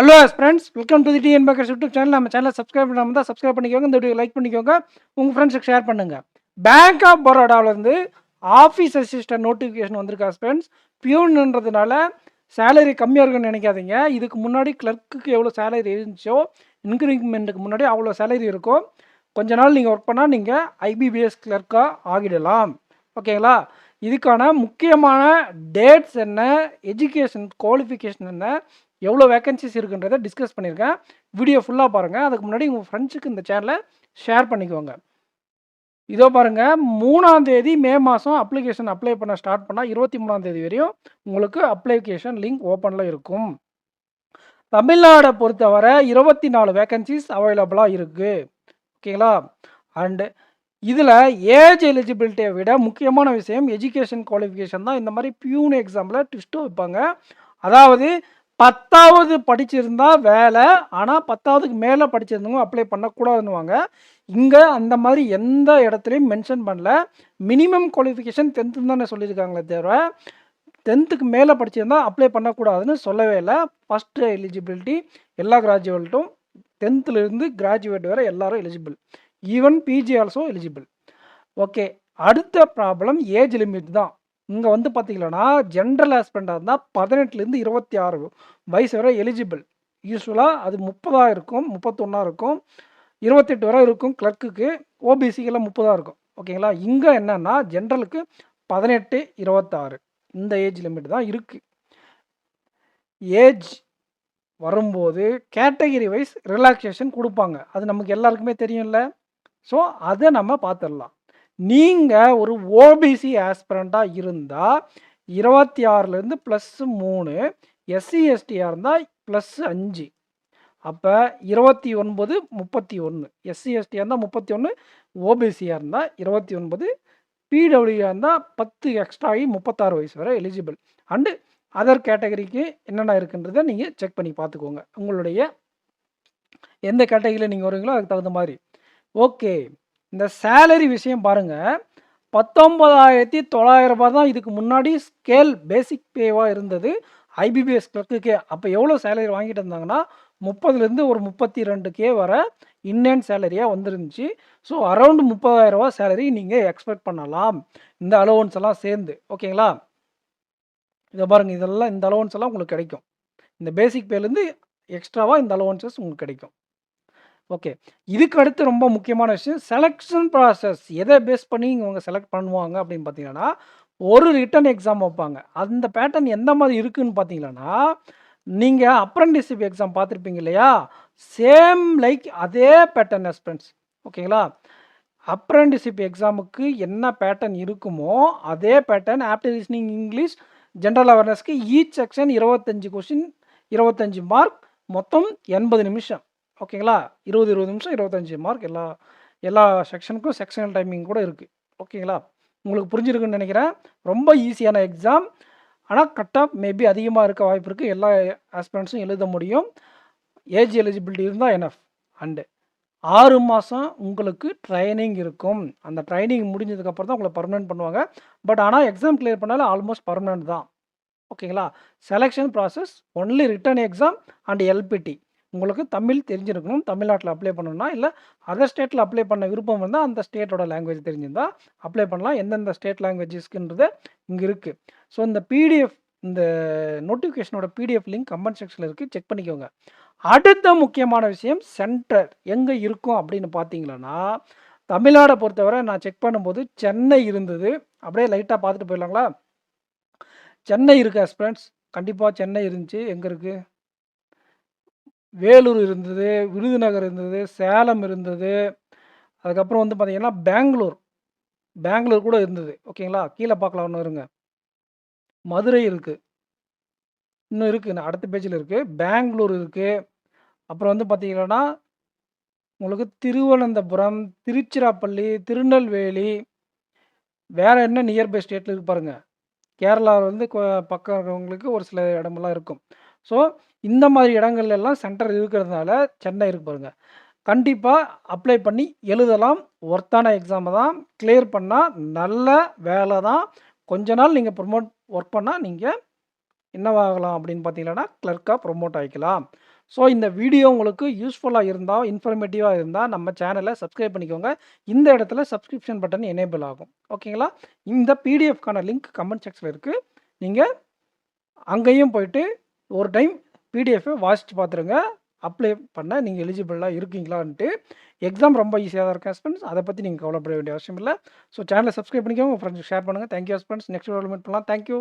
Hello friends, welcome to the TN Packers YouTube channel. நம்ம சேனலை subscribe பண்ணாமல் தான் சப்ஸ்கிரைப் பண்ணிக்கோங்க. இந்த வீடியோ லைக் பண்ணிக்கோங்க, உங்கள் ஃப்ரெண்ட்ஸுக்கு ஷேர் பண்ணுங்கள். பேங்க் ஆஃப் பரோடாவிலேருந்து ஆஃபீஸ் அசிஸ்டன்ட் நோட்டிஃபிகேஷன் வந்திருக்கா ஃப்ரெண்ட்ஸ். பியூன்ன்றதுனால சேலரி கம்மியாக இருக்குன்னு நினைக்காதீங்க. இதுக்கு முன்னாடி கிளர்க்குக்கு எவ்வளோ சேலரி இருந்துச்சோ, இன்க்ரிமெண்ட்டுக்கு முன்னாடி அவ்வளோ சேலரி இருக்கும். கொஞ்ச நாள் நீங்கள் ஒர்க் பண்ணால் நீங்கள் ஐபிபிஎஸ் கிளர்க்காக ஆகிடலாம். ஓகேங்களா? இதுக்கான முக்கியமான டேட்ஸ் என்ன, எஜுகேஷன் குவாலிஃபிகேஷன் என்ன, எவ்வளோ வேக்கன்சிஸ் இருக்குன்றதை டிஸ்கஸ் பண்ணியிருக்கேன். வீடியோ ஃபுல்லாக பாருங்கள். அதுக்கு முன்னாடி உங்கள் ஃப்ரெண்ட்ஸுக்கு இந்த சேனலை ஷேர் பண்ணிக்கோங்க. இதோ பாருங்கள், 3ஆம் தேதி மே மாதம் அப்ளிகேஷன் அப்ளை பண்ண ஸ்டார்ட் பண்ணால் 23ஆம் தேதி வரையும் உங்களுக்கு அப்ளிகேஷன் லிங்க் ஓப்பனில் இருக்கும். தமிழ்நாடை பொறுத்தவரை 24 வேக்கன்சிஸ் அவைலபிளாக இருக்குது. ஓகேங்களா? அண்டு இதில் ஏஜ் எலிஜிபிலிட்டியை விட முக்கியமான விஷயம் எஜுகேஷன் குவாலிஃபிகேஷன் தான். இந்த மாதிரி பியூன் எக்ஸாமில் ட்விஸ்ட்டும் வைப்பாங்க. அதாவது 10வது படிச்சிருந்தா வேலை, ஆனால் 10வதுக்கு மேலே படிச்சிருந்தவங்க அப்ளை பண்ணக்கூடாதுன்னுவாங்க. இங்கே அந்த மாதிரி எந்த இடத்துலையும் மென்ஷன் பண்ணல. மினிமம் குவாலிஃபிகேஷன் 10th தானே சொல்லியிருக்காங்களே தவிர 10க்கு மேலே படிச்சிருந்தா அப்ளை பண்ணக்கூடாதுன்னு சொல்லவே இல்லை. ஃபஸ்ட்டு எலிஜிபிலிட்டி எல்லா கிராஜுவேட்டும் 10th கிராஜுவேட் வரை எல்லாரும் eligible. Even PG also eligible. Okay, அடுத்த ப்ராப்ளம் ஏஜ் லிமிட் தான். இங்கே வந்து பார்த்தீங்கன்னா ஜென்ரல் ஆஸ்பிரண்டாக இருந்தால் 18லேருந்து 26 வயசு வரை எலிஜிபிள். யூஸ்வலாக அது 30 இருக்கும், 31 இருக்கும், 28 வரை இருக்கும் கிளர்க்குக்கு. ஓபிசிக்கெல்லாம் 30 இருக்கும். ஓகேங்களா? இங்கே என்னென்னா ஜென்ரலுக்கு 18, 26 இந்த ஏஜ் லிமிட் தான் இருக்குது. ஏஜ் வரும்போது கேட்டகிரி வைஸ் ரிலாக்ஸேஷன் கொடுப்பாங்க. அது நமக்கு எல்லாருக்குமே தெரியும்ல. ஸோ அதை நம்ம பார்த்துடலாம். நீங்கள் ஒரு ஓபிசி ஆஸ்பிரண்ட்டாக இருந்தால் 26லேருந்து +3, எஸ்சி எஸ்டியாக இருந்தால் +5. அப்போ 29, 31. எஸ்சி எஸ்டியாக இருந்தால் 31, ஓபிசியாக இருந்தால் 29, பிடபிள்யூஆர் இருந்தால் 10 எக்ஸ்ட்ரா ஆகி 36 வயசு வரை எலிஜிபிள். அண்டு அதர் கேட்டகரிக்கு என்னென்ன இருக்குன்றதை நீங்கள் செக் பண்ணி பார்த்துக்கோங்க. உங்களுடைய எந்த கேட்டகரியில் நீங்கள் வருவீங்களோ அதுக்கு தகுந்த மாதிரி. ஓகே, இந்த சேலரி விஷயம் பாருங்கள். 19,900 ரூபாய் தான் இதுக்கு முன்னாடி ஸ்கேல் பேசிக் பேவாக இருந்தது ஐபிபிஎஸ் கிளர்க்குக்கே. அப்போ எவ்வளோ சேலரி வாங்கிட்டு இருந்தாங்கன்னா 30லேருந்து ஒரு 32K வர இன்னேன் சேலரியாக வந்துருந்துச்சு. ஸோ அரௌண்ட் 30,000 ரூபா சேலரி நீங்கள் எக்ஸ்பெக்ட் பண்ணலாம், இந்த அலோவன்ஸ் எல்லாம் சேர்ந்து. ஓகேங்களா? இதை பாருங்கள், இதெல்லாம் இந்த அலோவன்ஸ் எல்லாம் உங்களுக்கு கிடைக்கும். இந்த பேசிக் பேலேருந்து எக்ஸ்ட்ராவாக இந்த அலோவன்சஸ் உங்களுக்கு கிடைக்கும். ஓகே, இதுக்கு அடுத்து ரொம்ப முக்கியமான விஷயம் செலெக்ஷன் ப்ராசஸ். எதை பேஸ் பண்ணி இவங்க செலக்ட் பண்ணுவாங்க அப்படின்னு பார்த்தீங்கன்னா, ஒரு ரிட்டன் எக்ஸாம் வைப்பாங்க. அந்த பேட்டர்ன் எந்த மாதிரி இருக்குதுன்னு பார்த்தீங்கன்னா, நீங்கள் அப்ரெண்டிஸ்ஷிப் எக்ஸாம் பார்த்துருப்பீங்க இல்லையா? சேம் லைக் அதே பேட்டர்ன் ஃப்ரெண்ட்ஸ். ஓகேங்களா? அப்ரெண்டிஸ்ஷிப் எக்ஸாமுக்கு என்ன பேட்டர்ன் இருக்குமோ அதே pattern. Aptitude reasoning, English, general அவேர்னஸ்க்கு ஈச் செக்ஷன் 25 கொஷின், 25 மார்க், மொத்தம் 80 நிமிஷம். ஓகேங்களா? 20 நிமிஷம், 25 மார்க். எல்லா செக்ஷனுக்கும் செக்ஷனல் டைமிங் கூட இருக்குது. ஓகேங்களா? உங்களுக்கு புரிஞ்சிருக்குன்னு நினைக்கிறேன். ரொம்ப ஈஸியான எக்ஸாம். ஆனால் கட் ஆஃப் மேபி அதிகமாக இருக்க வாய்ப்பு இருக்குது. எல்லா ஆஸ்பிரண்ட்ஸும் எழுத முடியும். ஏஜ் எலிஜிபிலிட்டி இருந்தால் எனஃப். அண்டு 6 மாதம் உங்களுக்கு ட்ரைனிங் இருக்கும். அந்த ட்ரைனிங் முடிஞ்சதுக்கப்புறம் தான் உங்களை பர்மனெண்ட் பண்ணுவாங்க. பட் ஆனால் எக்ஸாம் கிளியர் பண்ணாலும் ஆல்மோஸ்ட் பர்மனெண்ட் தான். ஓகேங்களா? Selection process only written exam and LPD. உங்களுக்கு தமிழ் தெரிஞ்சிருக்கணும். தமிழ்நாட்டில் அப்ளை பண்ணணும்னா, இல்லை அதர் ஸ்டேட்டில் அப்ளை பண்ண விருப்பம் இருந்தால் அந்த ஸ்டேட்டோட லாங்குவேஜ் தெரிஞ்சிருந்தால் அப்ளை பண்ணலாம். எந்தெந்த ஸ்டேட் லாங்குவேஜஸ்க்குன்றது இங்கே இருக்குது. ஸோ இந்த பிடிஎஃப், இந்த நோட்டிஃபிகேஷனோட பிடிஎஃப் லிங்க் கமெண்ட் செக்ஷனில் இருக்குது, செக் பண்ணிக்கோங்க. அடுத்த முக்கியமான விஷயம் சென்டர் எங்கே இருக்கும் அப்படின்னு பார்த்தீங்கன்னா, தமிழ்நாடை பொறுத்தவரை நான் செக் பண்ணும்போது சென்னை இருந்தது. அப்படியே லைட்டாக பார்த்துட்டு போயிடலாங்களா? சென்னை இருக்குது ஆஸ்பிரண்ட்ஸ், கண்டிப்பாக சென்னை இருந்துச்சு. எங்கே இருக்குது? வேலூர் இருந்தது, விருதுநகர் இருந்தது, சேலம் இருந்தது. அதுக்கப்புறம் வந்து பார்த்தீங்கன்னா பெங்களூர் கூட இருந்தது. ஓகேங்களா? கீழே பார்க்கலாம், ஒன்று இருங்க. மதுரை இருக்குது, இன்னும் இருக்குது, அடுத்த பேஜில் இருக்குது. பெங்களூர் இருக்குது. அப்புறம் வந்து பார்த்தீங்கன்னா உங்களுக்கு திருவனந்தபுரம், திருச்சிராப்பள்ளி, திருநெல்வேலி, வேறு என்ன நியர்பை ஸ்டேட்டில் இருக்கு பாருங்கள். கேரளா வந்து பக்கம் இருக்கிறவங்களுக்கு ஒரு சில இடமெல்லாம் இருக்கும். ஸோ இந்த மாதிரி இடங்கள்ல எல்லாம் சென்டர் இருக்கிறதுனால சென்னை இருக்கு பாருங்கள். கண்டிப்பாக அப்ளை பண்ணி எழுதலாம். ஒர்த்தான எக்ஸாமை தான். கிளியர் பண்ணால் நல்ல வேலை தான். கொஞ்ச நாள் நீங்கள் ஒர்க் பண்ணால் நீங்கள் என்னவாகலாம் அப்படின்னு பார்த்தீங்கன்னா கிளர்க்காக ப்ரொமோட் ஆகிக்கலாம். ஸோ இந்த வீடியோ உங்களுக்கு யூஸ்ஃபுல்லா இருந்தா, இன்ஃபர்மேட்டிவா இருந்தா நம்ம சேனல சப்ஸ்கிரைப் பண்ணிக்கோங்க. இந்த இடத்துல சப்ஸ்கிரிப்ஷன் பட்டன் எனேபிள் ஆகும். ஓகேங்களா? இந்த பிடிஎஃப்க்கான லிங்க் கமெண்ட் செக்ஷன்ல இருக்கு. நீங்க அங்கேயும் போயிட்டு ஒரு டைம் பிடிஎஃப்ப வாசிச்சு பார்த்துருங்க. அப்ளை பண்ண நீங்க எலிஜிபிளா இருக்கீங்களான்ட்டு. எக்ஸாம் ரொம்ப ஈஸியா தான் இருக்கும் ஹஸ்பண்ட்ஸ். அத பத்தி நீங்க கவலைப்பட வேண்டிய அவசியம் இல்ல. ஸோ சேனல சப்ஸ்கிரைப் பண்ணிக்கோங்க. உங்க ஃப்ரெண்ட்ஸ்க்கு ஷேர் பண்ணுங்க. Thank you husbands. நெக்ஸ்ட் வீடியோல மீட் பண்ணலாம். Thank you.